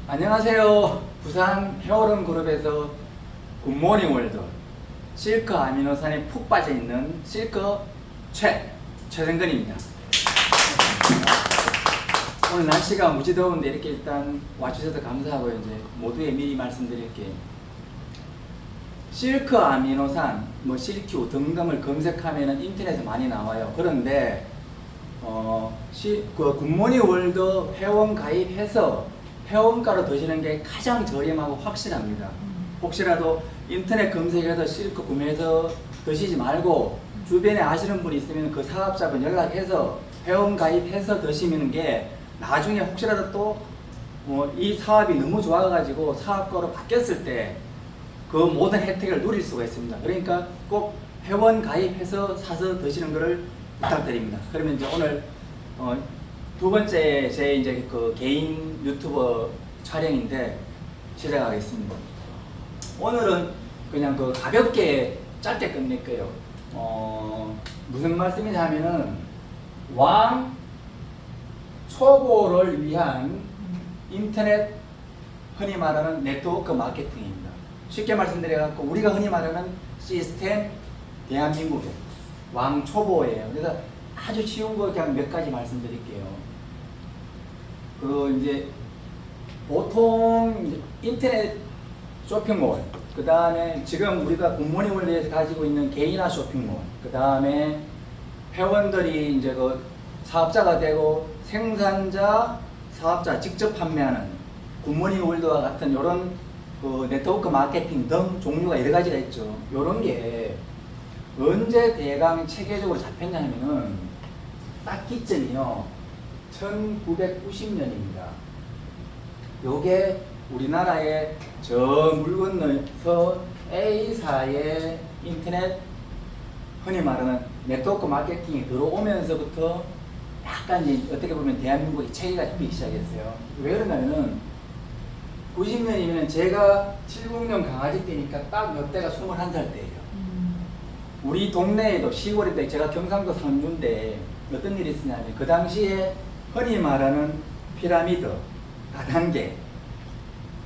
안녕하세요. 부산 헤어론 그룹에서 굿모닝 월드 실크 아미노산에 푹 빠져 있는 실크 최승근입니다. 오늘 날씨가 무지 더운데 이렇게 일단 와주셔서 감사하고 이제 모두에 미리 말씀드릴게요. 실크 아미노산, 실큐 등등을 검색하면 인터넷에 많이 나와요. 그런데 굿모닝 월드 회원 가입해서 회원가로 드시는 게 가장 저렴하고 확실합니다. 혹시라도 인터넷 검색해서 실크 구매해서 드시지 말고 주변에 아시는 분이 있으면 그 사업자분 연락해서 회원 가입해서 드시는 게 나중에 혹시라도 또 이 사업이 너무 좋아가지고 사업가로 바뀌었을 때 그 모든 혜택을 누릴 수가 있습니다. 그러니까 꼭 회원 가입해서 사서 드시는 것을 부탁드립니다. 그러면 이제 오늘 두 번째 제 이제 그 개인 유튜버 촬영인데 시작하겠습니다. 오늘은 그냥 그 가볍게 짧게 끝낼 거예요. 무슨 말씀이냐 하면은 왕 초보를 위한 인터넷 흔히 말하는 네트워크 마케팅입니다. 쉽게 말씀드려갖고 우리가 흔히 말하는 시스템 대한민국의 왕 초보예요. 그래서 아주 쉬운 거 그냥 몇 가지 말씀드릴게요. 이제 보통 인터넷 쇼핑몰, 그 다음에 지금 우리가 굿모닝 월드에서 가지고 있는 개인화 쇼핑몰, 그 다음에 회원들이 이제 그 사업자가 되고 생산자, 사업자 직접 판매하는 굿모닝 월드와 같은 이런 그 네트워크 마케팅 등 종류가 여러 가지가 있죠. 이런 게 언제 대강 체계적으로 잡혔냐면은 딱 기점이요 1990년입니다. 요게 우리나라에 저 물 건너서 A사의 인터넷 흔히 말하는 네트워크 마케팅이 들어오면서부터 약간 이제 어떻게 보면 대한민국의 체계가 잡히기 시작했어요. 왜 그러냐면은 90년이면 제가 70년 강아지 때니까 딱 이때가 21살 때예요. 우리 동네에도 시골인데 제가 경상도 상주인데 어떤 일이 있었냐면 그 당시에 흔히 말하는 피라미드, 다단계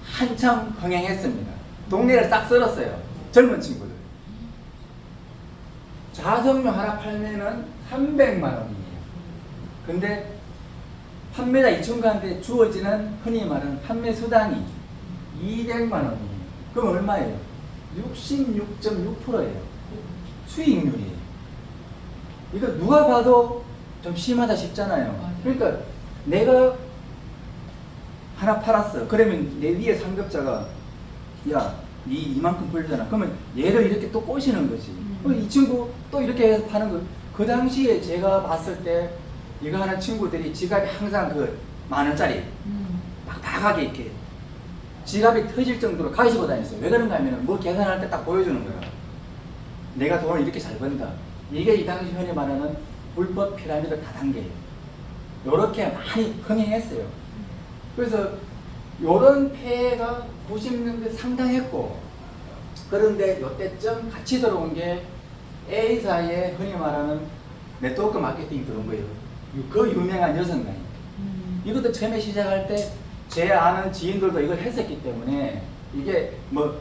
한참 흥행했습니다. 동네를 싹 쓸었어요. 젊은 친구들. 자석류 하나 팔면은 300만 원이에요. 근데 판매자 이 친구한테 주어지는 흔히 말하는 판매 수당이 200만 원이에요. 그럼 얼마예요? 66.6%예요. 수익률이에요. 이거 누가 봐도 좀 심하다 싶잖아요. 그러니까 내가 하나 팔았어. 그러면 내 위에 상급자가 야, 니 이만큼 벌잖아. 그러면 얘를 이렇게 또 꼬시는 거지. 이 친구 또 이렇게 해서 파는 거. 그 당시에 제가 봤을 때 이거 하는 친구들이 지갑이 항상 그 10,000원짜리 빡빡하게 이렇게 지갑이 터질 정도로 가지고 다녔어요. 왜 그런가 하면 뭐 계산할 때 딱 보여주는 거야. 내가 돈을 이렇게 잘 번다. 이게 이 당시 흔히 말하는 불법 피라미드 다단계예요. 요렇게 많이 흥행했어요. 그래서 요런 폐해가 90년대 상당했고, 그런데 요때쯤 같이 들어온 게 A사의 흔히 말하는 네트워크 마케팅이 들어온 거예요. 그 유명한 여성가요. 이것도 처음에 시작할 때 제 아는 지인들도 이걸 했었기 때문에 이게 뭐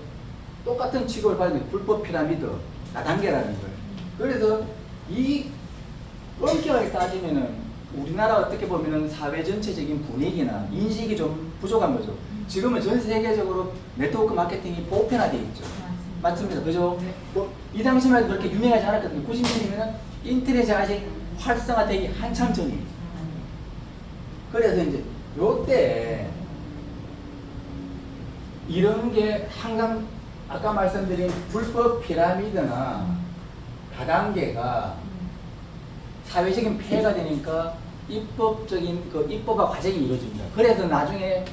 똑같은 취급을 받는 불법 피라미드 다단계라는 걸. 그래서 이 엄격하게 따지면은 우리나라 어떻게 보면은 사회 전체적인 분위기나 인식이 좀 부족한 거죠. 지금은 전 세계적으로 네트워크 마케팅이 보편화되어 있죠. 맞습니다. 그죠? 이 당시만 해도 그렇게 유명하지 않았거든요. 90년이면은 인터넷이 아직 활성화되기 한참 전이에요. 그래서 이제 요때 이런 게 항상 아까 말씀드린 불법 피라미드나 다단계가 사회적인 폐해가 되니까 입법적인 그 입법화 과정이 이루어집니다. 그래서 나중에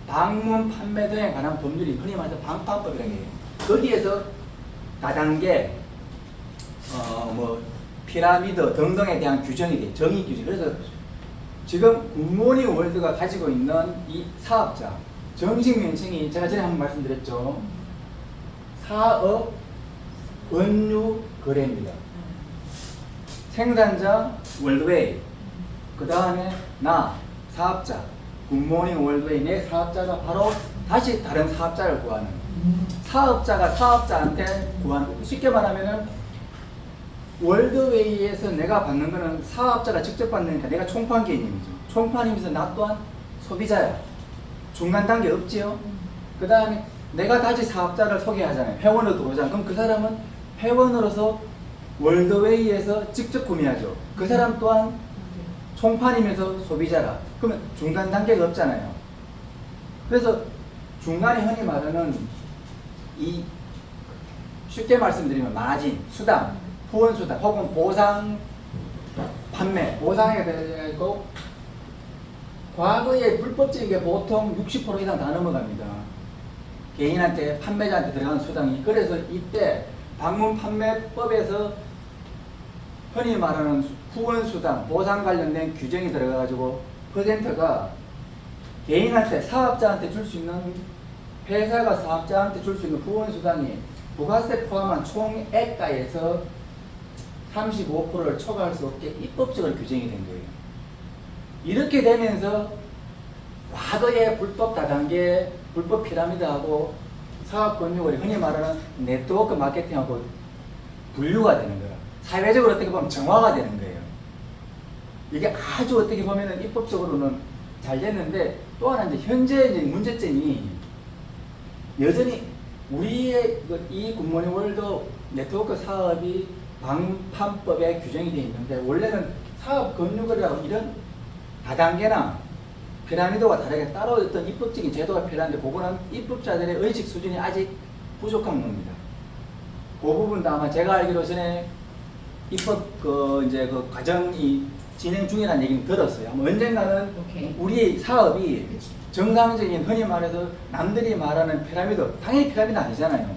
방문 판매 등에 관한 법률이 흔히 말해서 방판법이라고 해요. 거기에서 다단계, 피라미드 등등에 대한 규정이 돼요. 정의 규정. 그래서 지금 굿모닝 월드가 가지고 있는 이 사업자 정식 명칭이 제가 전에 한번 말씀드렸죠. 사업 은유 거래입니다. 생산자 월드웨이, 그 다음에 나 사업자 굿모닝 월드웨이 내 사업자가 바로 다시 다른 사업자를 구하는, 사업자가 사업자한테 구하는, 쉽게 말하면은 월드웨이에서 내가 받는 거는 사업자가 직접 받으니까 내가 총판 개념이죠. 총판이면서 나 또한 소비자야. 중간 단계 없지요. 그 다음에 내가 다시 사업자를 소개하잖아요. 회원으로 들어오잖아요. 그럼 그 사람은 회원으로서 월드웨이에서 직접 구매하죠. 그 사람 또한 총판이면서 소비자라. 그러면 중간 단계가 없잖아요. 그래서 중간에 흔히 말하는 이, 쉽게 말씀드리면 마진, 수당, 후원 수당 혹은 보상 판매, 보상에 대해서 과거에 불법적인 게 보통 60% 이상 다 넘어갑니다. 개인한테, 판매자한테 들어가는 수당이. 그래서 이때 방문 판매법에서 흔히 말하는 후원 수당, 보상 관련된 규정이 들어가가지고 퍼센트가 개인한테, 사업자한테 줄 수 있는, 회사가 사업자한테 줄 수 있는 후원 수당이 부가세 포함한 총액가에서 35%를 초과할 수 없게 입법적으로 규정이 된 거예요. 이렇게 되면서 과거의 불법 다단계, 불법 피라미드하고 사업 권유월이 흔히 말하는 네트워크 마케팅하고 분류가 되는 거라. 사회적으로 어떻게 보면 정화가 되는 거예요. 이게 아주 어떻게 보면 입법적으로는 잘 됐는데, 또 하나 이제 현재 이제 문제점이 여전히 우리의 이 굿모닝 월드 네트워크 사업이 방판법에 규정이 되어 있는데, 원래는 사업 권유월이라고 이런 다단계나 피라미드와 다르게 따로 어떤 입법적인 제도가 필요한데, 그거는 입법자들의 의식 수준이 아직 부족한 겁니다. 그 부분도 아마 제가 알기로 전에 입법 이제 그 과정이 진행 중이라는 얘기는 들었어요. 아마 언젠가는 우리의 사업이 정상적인, 흔히 말해서 남들이 말하는 피라미드, 당연히 피라미드 아니잖아요.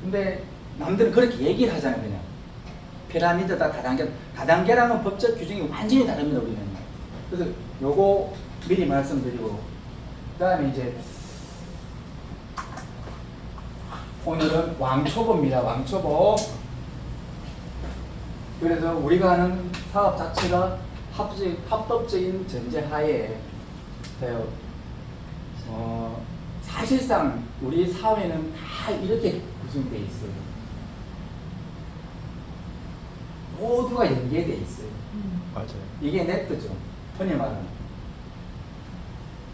근데 남들은 그렇게 얘기를 하잖아요. 그냥 피라미드다, 다단계. 다단계라는 법적 규정이 완전히 다릅니다, 우리는. 그래서 요거 미리 말씀드리고, 그 다음에 이제 오늘은 왕초보입니다. 왕초보. 그래서 우리가 하는 사업 자체가 합법적인 전제 하에 사실상 우리 사회는 다 이렇게 구성되어 있어요. 모두가 연계되어 있어요. 맞아요. 이게 네트죠. 흔히 말하는.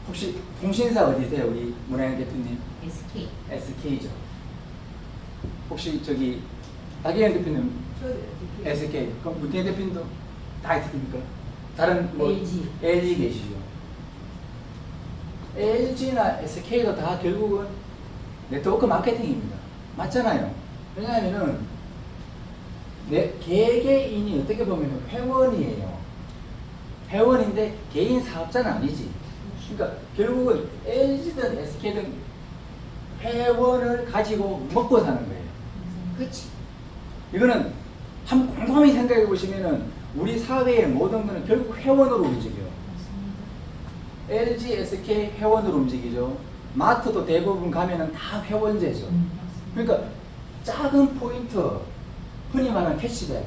혹시 통신사 어디세요? 우리 문혜영 대표님? SK. SK죠. 혹시 저기 박예현 대표님? SK. 그럼 문혜영 대표님도 다 SK입니까? 다른 뭐 LG 계시죠? LG나 SK도 다 결국은 네트워크 마케팅입니다. 맞잖아요. 왜냐하면은 개개인이 어떻게 보면 회원이에요. 회원인데 개인 사업자는 아니지. 그러니까 결국은 LG든 SK든 회원을 가지고 먹고 사는 거예요. 그치. 이거는 한번 곰곰이 생각해 보시면은 우리 사회의 모든 거는 결국 회원으로 움직여요. LG, SK 회원으로 움직이죠. 마트도 대부분 가면은 다 회원제죠. 그러니까 작은 포인트, 흔히 말하는 캐시백,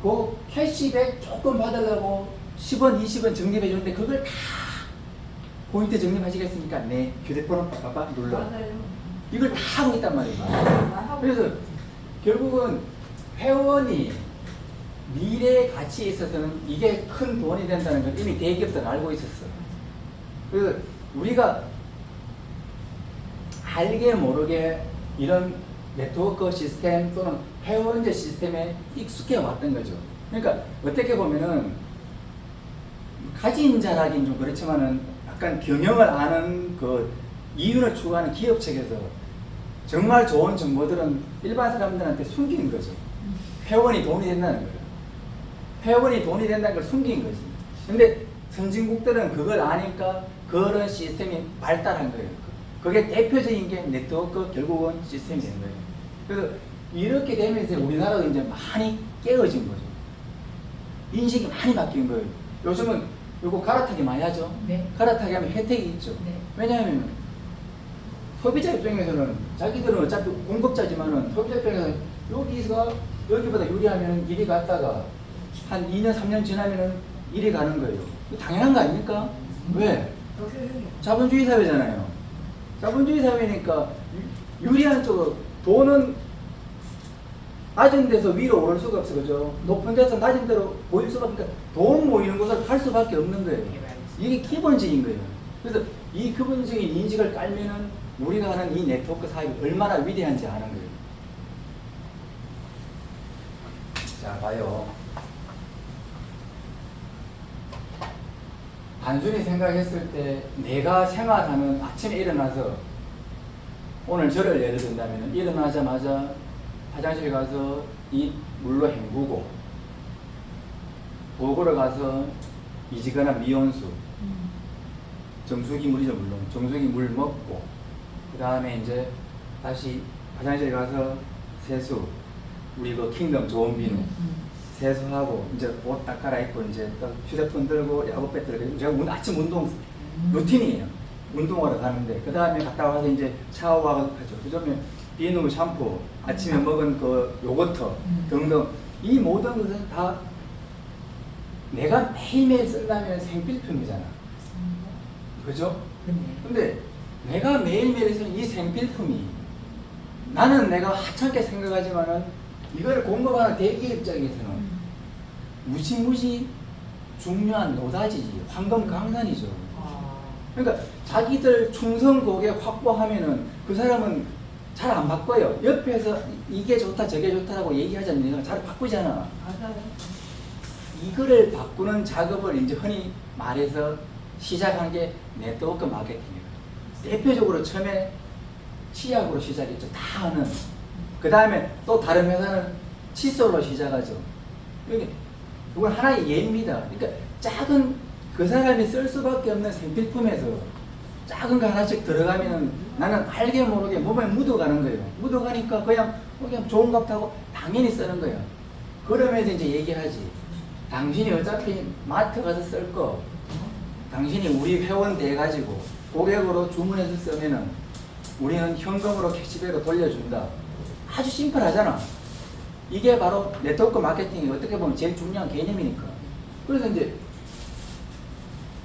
그 캐시백 조금 받으려고 10원, 20원 적립해 주는데 그걸 다 포인트 적립하시겠습니까? 네. 휴대폰을 봐봐 눌러. 맞아요. 이걸 다 하고 있단 말이에요. 그래서 결국은 회원이 미래의 가치에 있어서는 이게 큰 돈이 된다는 걸 이미 대기업들은 알고 있었어. 그래서 우리가 알게 모르게 이런 네트워크 시스템 또는 회원제 시스템에 익숙해 왔던 거죠. 그러니까 어떻게 보면은 가진 자라긴 좀 그렇지만은 약간 경영을 아는 그 이윤을 추구하는 기업 측에서 정말 좋은 정보들은 일반 사람들한테 숨긴 거죠. 회원이 돈이 된다는 거예요. 회원이 돈이 된다는 걸 숨긴 거지. 근데 선진국들은 그걸 아니까 그런 시스템이 발달한 거예요. 그게 대표적인 게 네트워크 결국은 시스템이 된 거예요. 그래서 이렇게 되면서 우리나라가 이제 많이 깨어진 거죠. 인식이 많이 바뀐 거예요. 요즘은 요거 갈아타기 많이 하죠. 네. 갈아타기 하면 혜택이 있죠. 네. 왜냐하면 소비자 입장에서는 자기들은 어차피 공급자지만은 소비자 입장에서는 여기보다 유리하면 이리 갔다가 한 2년, 3년 지나면은 이리 가는 거예요. 당연한 거 아닙니까? 왜? 자본주의 사회잖아요. 자본주의 사회니까 유리한 쪽으로 돈은 낮은 데서 위로 오를 수가 없어, 그죠? 높은 데서 낮은 데로 모일 수밖에, 그러니까 돈 모이는 곳을 갈 수밖에 없는 거예요. 이게 기본적인 거예요. 그래서 이 기본적인 인식을 깔면은 우리가 하는 이 네트워크 사회가 얼마나 위대한지 아는 거예요. 자, 봐요. 단순히 생각했을 때 내가 생활하는 아침에 일어나서 오늘 저를 예를 든다면 일어나자마자 화장실 가서 입 물로 헹구고 보고를 가서 미지근한 미온수 정수기 물이죠, 물론 정수기 물 먹고 그 다음에 이제 다시 화장실 가서 세수 우리 그 킹덤 좋은 비누 세수하고 이제 옷 딱 갈아입고 이제 또 휴대폰 들고 야구배 들고 제가 아침 운동 루틴이에요. 운동하러 가는데 그 다음에 갔다 와서 이제 샤워하고 하죠. 그러면 비누, 샴푸, 아침에 먹은 그 요거트 등등 이 모든 것은 다 내가 매일매일 쓰려면 생필품이잖아. 그죠? 근데 내가 매일매일 쓰는 이 생필품이 나는 내가 하찮게 생각하지만은 이걸 공급하는 대기업 입장에서는 무지무지 중요한 노다지지, 황금 강산이죠. 그러니까 자기들 충성 고객 확보하면은 그 사람은 잘 안 바꿔요. 옆에서 이게 좋다 저게 좋다라고 얘기하지 않는 잘 바꾸잖아. 맞아요. 이거를 바꾸는 작업을 이제 흔히 말해서 시작한 게 네트워크 마케팅이에요. 대표적으로 처음에 치약으로 시작했죠. 다 아는. 그 다음에 또 다른 회사는 칫솔로 시작하죠. 이건 하나의 예입니다. 그러니까 작은 그 사람이 쓸 수밖에 없는 생필품에서 작은 거 하나씩 들어가면 나는 알게 모르게 몸에 묻어가는 거예요. 묻어가니까 그냥 좋은 값하고 당연히 쓰는 거예요. 그러면서 이제 얘기하지. 당신이 어차피 마트 가서 쓸 거, 당신이 우리 회원 돼가지고 고객으로 주문해서 쓰면은 우리는 현금으로 캐시백으로 돌려준다. 아주 심플하잖아. 이게 바로 네트워크 마케팅이 어떻게 보면 제일 중요한 개념이니까. 그래서 이제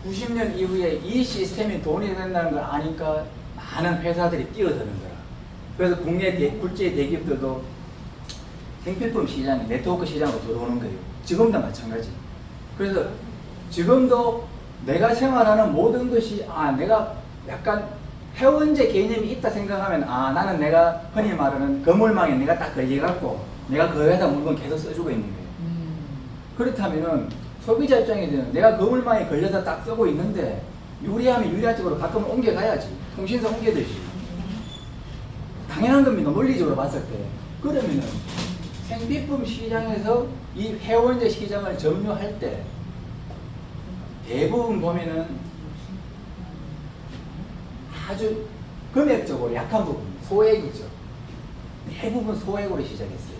90년 이후에 이 시스템이 돈이 된다는 걸 아니까 많은 회사들이 뛰어드는 거야. 그래서 국내 국제 대기업들도 생필품 시장에 네트워크 시장으로 들어오는 거예요. 지금도 마찬가지. 그래서 지금도 내가 생활하는 모든 것이 내가 약간 회원제 개념이 있다 생각하면 나는 내가 흔히 말하는 거물망에 내가 딱 걸려갖고 내가 그 회사 물건 계속 써주고 있는 거예요. 그렇다면은 소비자 입장에서는 내가 거물망에 걸려서 딱 쓰고 있는데 유리하면 유리한 쪽으로 가끔은 옮겨가야지. 통신사 옮겨야되지. 당연한 겁니다. 논리적으로 봤을 때. 그러면은 생필품 시장에서 이 회원제 시장을 점유할 때 대부분 보면은 아주 금액적으로 약한 부분, 소액이죠. 대부분 소액으로 시작했어요.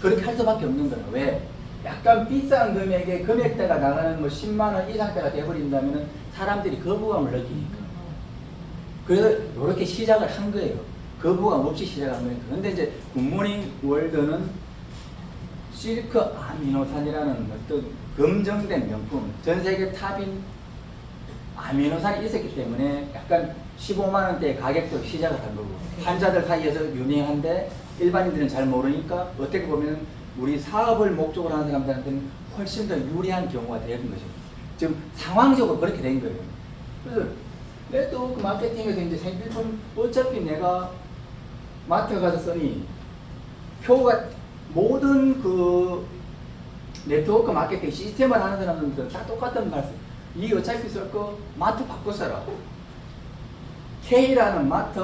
그렇게 할 수밖에 없는 거예요. 왜? 약간 비싼 금액에 금액대가 나가는 뭐 10만 원 이상대가 돼버린다면 사람들이 거부감을 느끼니까. 그래서 이렇게 시작을 한 거예요. 거부감 없이 시작한 거예요. 그런데 이제 굿모닝 월드는 실크 아미노산이라는 어떤 검증된 명품, 전 세계 탑인 아미노산이 있었기 때문에 약간 15만 원대 가격도 시작을 한 거고 환자들 사이에서 유명한데 일반인들은 잘 모르니까 어떻게 보면 우리 사업을 목적으로 하는 사람들한테는 훨씬 더 유리한 경우가 되는 거죠. 지금 상황적으로 그렇게 된 거예요. 그래서 네트워크 마케팅에서 이제 생필품 어차피 내가 마트 가서 쓰니 표가 모든 그 네트워크 마케팅 시스템을 하는 사람들은 다 똑같은 말씀. 이 어차피 쓸 거 마트 바꿔 써라. K라는 마트,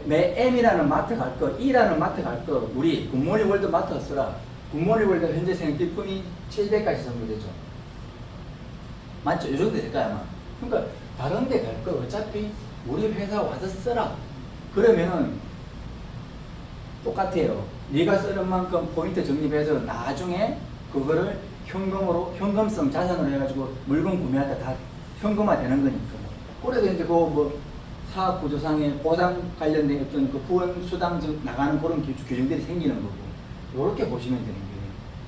M이라는 마트 갈 거, E라는 마트 갈 거, 우리 굿모닝 월드 마트 쓰라. 굿모닝 월드 현재 생필품이 700가지 정도 되죠. 맞죠? 이 정도 될까요, 아마? 그러니까 다른 데 갈 거 어차피 우리 회사 와서 쓰라. 그러면은 똑같아요. 네가 쓰는 만큼 포인트 적립해서 나중에 그거를 현금으로, 현금성 자산으로 해가지고 물건 구매할 때 다 현금화 되는 거니까. 그래서 이제 그 사업 구조상에 보상 관련된 어떤 그 후원 수당 나가는 그런 규정들이 생기는 거고. 이렇게 보시면 되는 거예요.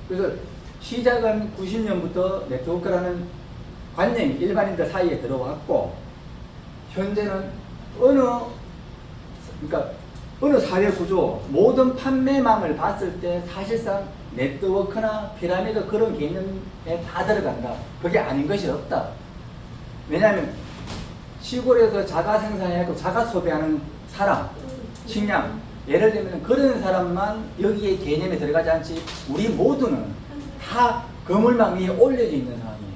그래서 시작은 90년부터 네트워크라는 관념이 일반인들 사이에 들어왔고, 현재는 그러니까 어느 사회 구조, 모든 판매망을 봤을 때 사실상 네트워크나 피라미드 그런 개념에 다 들어간다. 그게 아닌 것이 없다. 왜냐하면 시골에서 자가 생산해서 자가 소비하는 사람, 식량, 예를 들면 그런 사람만 여기에 개념에 들어가지 않지, 우리 모두는 다 그물망 위에 올려져 있는 상황이에요.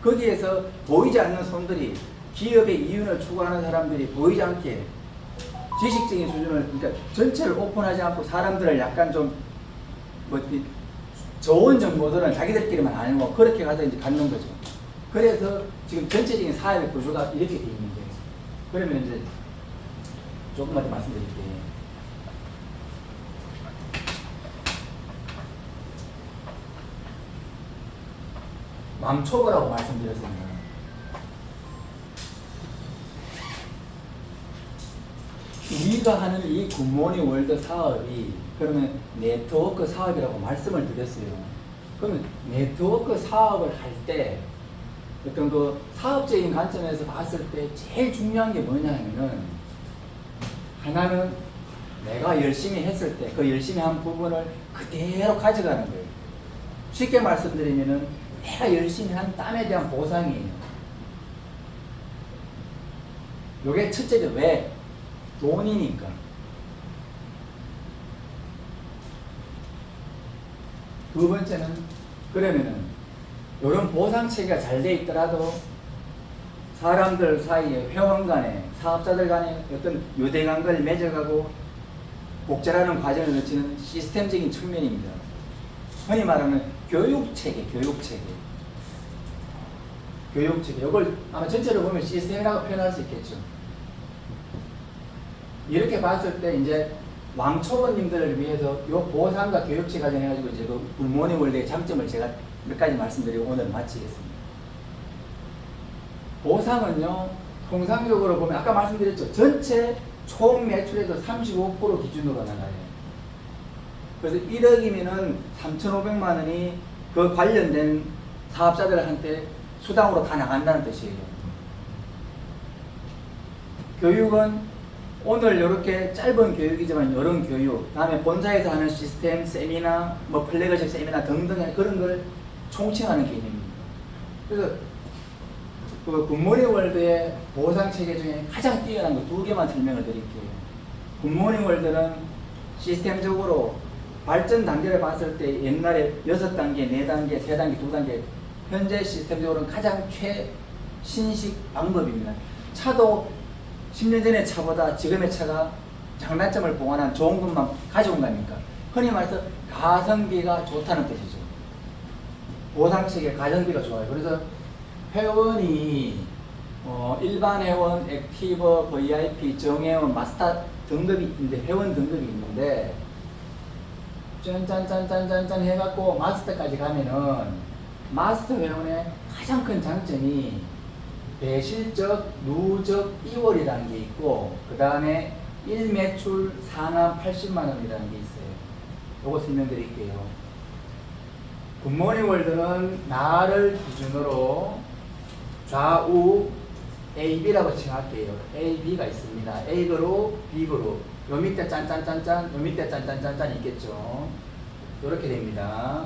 거기에서 보이지 않는 손들이, 기업의 이윤을 추구하는 사람들이 보이지 않게 지식적인 수준을, 그러니까 전체를 오픈하지 않고 사람들을 약간 좀 좋은 정보들은 자기들끼리만 알고 그렇게 가서 이제 갖는 거죠. 그래서 지금 전체적인 사회 구조가 이렇게 되어 있는 거예요. 그러면 이제 조금만 더 말씀드릴게요. 왕초보라고 말씀드렸습니다. 우리가 하는 이 굿모닝 월드 사업이 그러면 네트워크 사업이라고 말씀을 드렸어요. 그러면 네트워크 사업을 할 때 어떤 그 사업적인 관점에서 봤을 때 제일 중요한 게 뭐냐면은, 하나는 내가 열심히 했을 때 그 열심히 한 부분을 그대로 가져가는 거예요. 쉽게 말씀드리면은 내가 열심히 한 땀에 대한 보상이에요. 요게 첫째죠. 왜? 돈이니까. 두 번째는, 그러면은 이런 보상 체계가 잘 돼 있더라도 사람들 사이에, 회원 간에, 사업자들 간에 어떤 유대관계를 맺어가고 복제라는 과정을 거치는 시스템적인 측면입니다. 흔히 말하는 교육체계. 이걸 아마 전체로 보면 시스템이라고 표현할 수 있겠죠. 이렇게 봤을 때 이제 왕초보님들을 위해서 이 보상과 교육체 과정해가지고 이제 그 굿모닝 월드의 장점을 제가 몇 가지 말씀드리고 오늘 마치겠습니다. 보상은요, 통상적으로 보면 아까 말씀드렸죠. 전체 총 매출에서 35% 기준으로 나가요. 그래서 1억이면은 3,500만 원이 그 관련된 사업자들한테 수당으로 다 나간다는 뜻이에요. 교육은 오늘 이렇게 짧은 교육이지만 이런 교육, 다음에 본사에서 하는 시스템, 세미나, 플래그십 세미나 등등 그런 걸 총칭하는 개념입니다. 그래서 그 굿모닝 월드의 보상 체계 중에 가장 뛰어난 거 두 개만 설명을 드릴게요. 굿모닝 월드는 시스템적으로 발전 단계를 봤을 때 옛날에 6단계, 4단계, 3단계, 2단계, 현재 시스템적으로는 가장 최신식 방법입니다. 차도 10년 전의 차보다 지금의 차가 장단점을 보완한 좋은 것만 가져온 겁니까? 흔히 말해서 가성비가 좋다는 뜻이죠. 보상체계 가성비가 좋아요. 그래서 회원이 일반 회원, 액티브, VIP, 정회원, 마스터 등급이 있는데, 회원 등급이 있는데 짠짠짠짠짠 해갖고 마스터까지 가면은, 마스터 회원의 가장 큰 장점이 대실적, 누적 2월이라는 게 있고, 그 다음에 1매출 상한 80만 원이라는 게 있어요. 요거 설명드릴게요. 굿모닝 월드는 나를 기준으로 좌우 A, B라고 칭할게요. A, B가 있습니다. A 그룹, B 그룹. 요 밑에 짠짠짠짠, 요 밑에 짠짠짠짠 있겠죠. 이렇게 됩니다.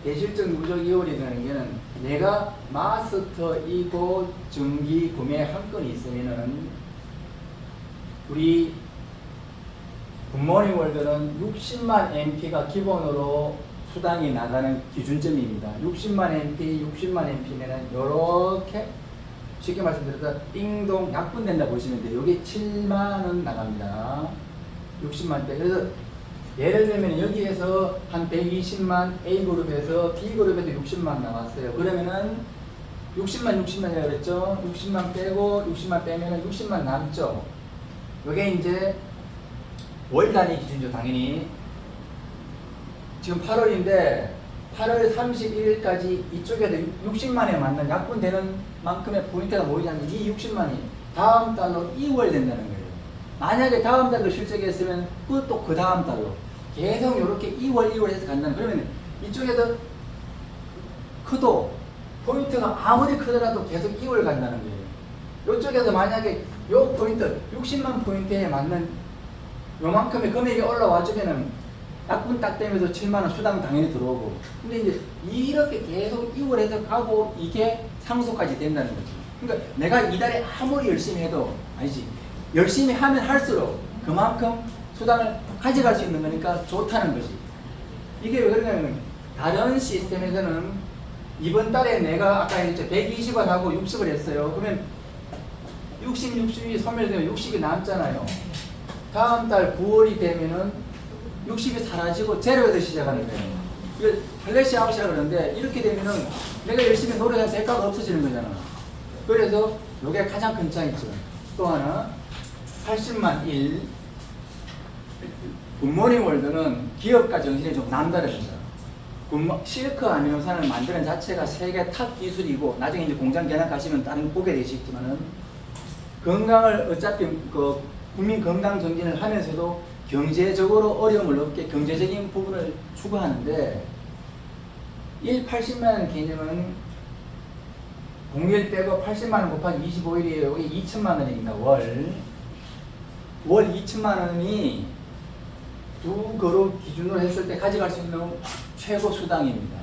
대실적 누적 2월이라는 게는 내가 마스터이고 정기 구매 한 건이 있으면은, 우리 굿모닝 월드는 60만 MP가 기본으로 수당이 나가는 기준점입니다. 60만 MP, 60만 MP면은 요렇게 쉽게 말씀드려서 띵동 약분된다 보시면 돼요. 요게 7만원 나갑니다. 60만 대. 그래서 예를 들면 여기에서 한 120만 A그룹에서 B그룹에도 60만 나왔어요. 그러면은 60만이라고 그랬죠? 60만 빼고 60만 빼면은 60만 남죠? 요게 이제 월 단위 기준이죠, 당연히. 지금 8월인데 8월 31일까지 이쪽에도 60만에 맞는 약분되는 만큼의 포인트가 모이지 않는 이 60만이 다음 달로 2월 된다는 거예요. 만약에 다음 달도 실적했으면 그것도 그 다음 달로 계속 이렇게 2월 해서 간다는, 그러면 이쪽에도 커도 포인트가 아무리 크더라도 계속 이월 간다는 거예요. 이쪽에서 만약에 요 포인트 60만 포인트에 맞는 요만큼의 금액이 올라와 주면은 딱분 딱 되면서 7만 원 수당 당연히 들어오고. 근데 이제 이렇게 계속 이월해서 가고 이게 상속까지 된다는 거죠. 그러니까 내가 이달에 아무리 열심히 해도 아니지. 열심히 하면 할수록 그만큼 수당을 가져갈 수 있는 거니까 좋다는 거지. 이게 왜 그러냐면 다른 시스템에서는 이번 달에 내가 아까 했죠. 120원 하고 60을 했어요. 그러면 60, 60이 소멸되면 60이 남잖아요. 다음 달 9월이 되면은 60이 사라지고 제로에서 시작하는 거예요. 이거 플래시 아웃이라 그러는데 이렇게 되면은 내가 열심히 노력한 대가가 없어지는 거잖아. 그래서 이게 가장 큰 차이죠. 또 하나 80만 1 굿모닝 월드는 기업가 정신이 좀 남다릅니다. 실크 아미노산을 만드는 자체가 세계 탑 기술이고 나중에 이제 공장 개량 가시면 다른 거 보게 되시겠지만은 건강을 어차피 그 국민 건강 정진을 하면서도 경제적으로 어려움을 없게 경제적인 부분을 추구하는데 80만 원 개념은 공휴일 빼고 80만 원 곱하기 25일이에요. 여기 2천만 원입니다. 월 2천만 원이 두 그룹 기준으로 했을 때 가져갈 수 있는 최고 수당입니다.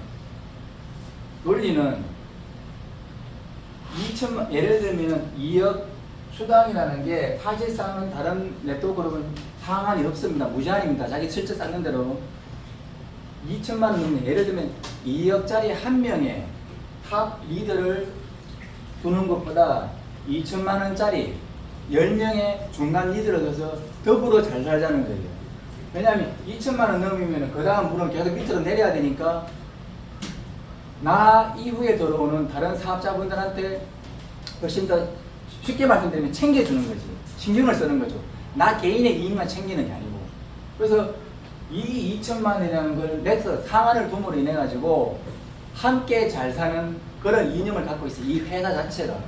논리는 2천만, 예를 들면 2억 수당이라는 게 사실상은 다른 네트워크 그룹은 상한이 없습니다. 무제한입니다. 자기 실제 쌓는 대로 2천만 원이면 예를 들면 2억짜리 한 명의 탑 리더를 두는 것보다 2천만 원짜리 10명의 중간 리더를 둬서 더불어 잘 살자는 거예요. 왜냐하면 2천만 원 넘으면 그 다음 분은 계속 밑으로 내려야 되니까 나 이후에 들어오는 다른 사업자분들한테 훨씬 더 쉽게 말씀드리면 챙겨주는 거지. 신경을 쓰는 거죠. 나 개인의 이익만 챙기는 게 아니고. 그래서 이 2천만 원이라는 걸 내서 상한을 둠으로 인해 가지고 함께 잘 사는 그런 이념을 갖고 있어요. 이 회사 자체가.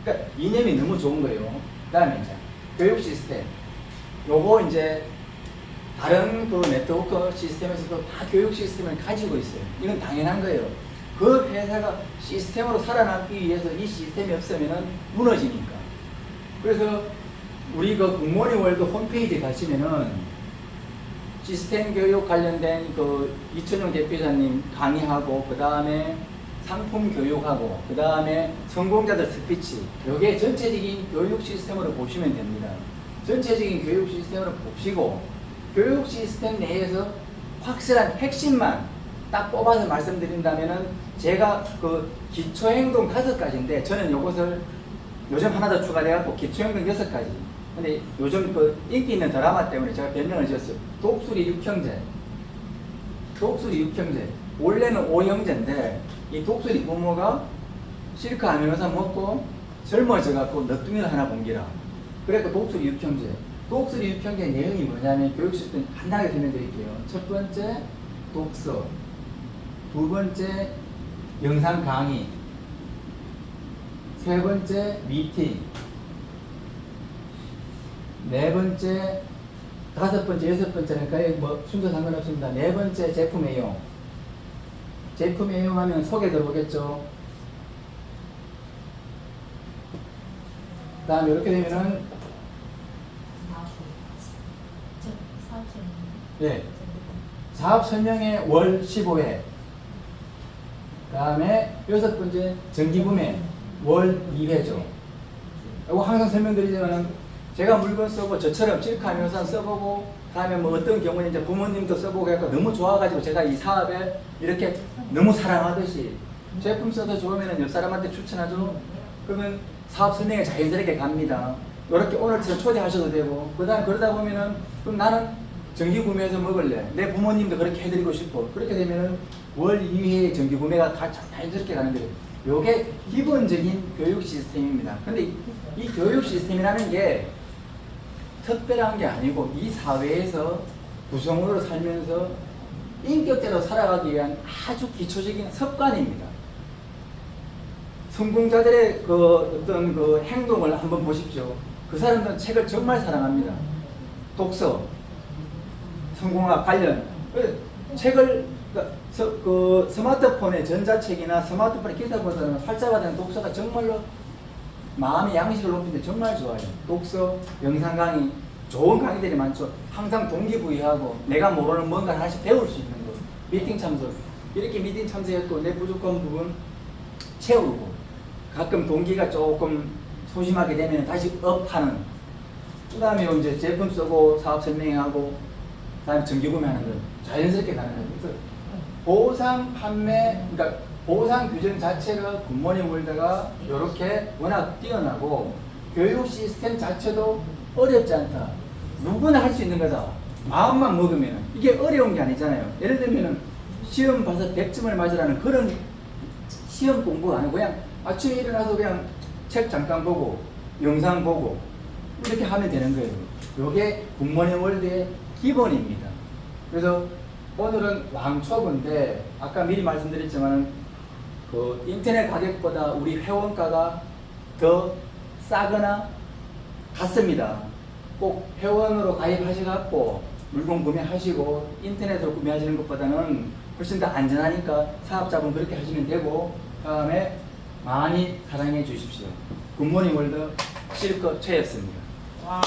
그러니까 이념이 너무 좋은 거예요. 그 다음에 이제 교육 시스템. 요거 이제 다른 그 네트워크 시스템에서도 다 교육 시스템을 가지고 있어요. 이건 당연한 거예요. 그 회사가 시스템으로 살아남기 위해서 이 시스템이 없으면 무너지니까. 그래서 우리 그 굿모닝 월드 홈페이지에 가시면은 시스템 교육 관련된 그 이천용 대표자님 강의하고 그 다음에 상품 교육하고 그 다음에 성공자들 스피치 요게 전체적인 교육 시스템으로 보시면 됩니다. 전체적인 교육 시스템으로 보시고 교육 시스템 내에서 확실한 핵심만 딱 뽑아서 말씀드린다면은 제가 그 기초행동 5가지인데 저는 요것을 요즘 하나 더 추가돼갖고 기초행동 6가지. 근데 요즘 그 인기 있는 드라마 때문에 제가 변명을 지었어요. 독수리 6형제. 독수리 6형제. 원래는 5형제인데 이 독수리 부모가 실크 아미노산 먹고 젊어져갖고 너뚱이를 하나 공기라. 그래서 독수리 6형제. 독수리 6형제 내용이 뭐냐면 교육 시스템 간단하게 설명드릴게요. 첫 번째 독서, 두 번째 영상 강의, 세 번째 미팅, 네 번째, 다섯 번째, 여섯 번째니까 뭐 순서 상관없습니다. 네 번째 제품 애용. 제품 애용하면 소개 들어오겠죠. 그 다음에 이렇게 되면은 네. 사업 설명회 월 15회. 그 다음에 여섯 번째 정기 구매 월 2회죠. 이거 항상 설명드리지만은 제가 물건 써보고 저처럼 실크아미노산 써보고 다음에 뭐 어떤 경우는 이제 부모님도 써보고 해서 너무 좋아가지고 제가 이 사업에 이렇게 너무 사랑하듯이 제품 써서 좋으면 옆 사람한테 추천하죠. 그러면 사업 설명회 자연스럽게 갑니다. 이렇게 오늘처럼 초대하셔도 되고 그다음 그러다 보면은 그럼 나는 정기 구매해서 먹을래. 내 부모님도 그렇게 해드리고 싶어. 그렇게 되면은 월 2회 정기 구매가 자연스럽게 가는 거예요. 요게 기본적인 교육 시스템입니다. 근데 이 교육 시스템이라는 게 특별한 게 아니고 이 사회에서 구성으로 살면서 인격대로 살아가기 위한 아주 기초적인 습관입니다. 성공자들의 그 어떤 그 행동을 한번 보십시오. 그 사람들은 책을 정말 사랑합니다. 독서, 성공학 관련 책을 그러니까 그 스마트폰의 전자책이나 스마트폰의 기타보다는 활자가 독서가 정말로 마음의 양식을 높이는데 정말 좋아요. 독서, 영상 강의, 좋은 강의들이 많죠. 항상 동기부여하고 내가 모르는 뭔가 하나씩 배울 수 있는 거. 미팅 참석. 이렇게 미팅 참석했고 내 부족한 부분 채우고 가끔 동기가 조금 소심하게 되면 다시 업하는. 그 다음에 이제 제품 쓰고 사업 설명하고 그 다음에 정기 구매하는 거 자연스럽게 가는 거예요. 그래서 보상 판매, 그러니까 보상 규정 자체가 굿모닝 월드가 이렇게 워낙 뛰어나고 교육 시스템 자체도 어렵지 않다. 누구나 할 수 있는 거다. 마음만 먹으면 이게 어려운 게 아니잖아요. 예를 들면은 시험 봐서 100점을 맞으라는 그런 시험 공부가 아니고 그냥 아침에 일어나서 그냥 책 잠깐 보고 영상 보고 이렇게 하면 되는 거예요. 이게 굿모닝 월드의 기본입니다. 그래서 오늘은 왕초보인데 아까 미리 말씀드렸지만 그 인터넷 가격보다 우리 회원가가 더 싸거나 같습니다. 꼭 회원으로 가입하셔갖고 물건 구매하시고 인터넷으로 구매하시는 것보다는 훨씬 더 안전하니까 사업자분 그렇게 하시면 되고 다음에 많이 사랑해 주십시오. 굿모닝 월드 실컷 최였습니다. 와.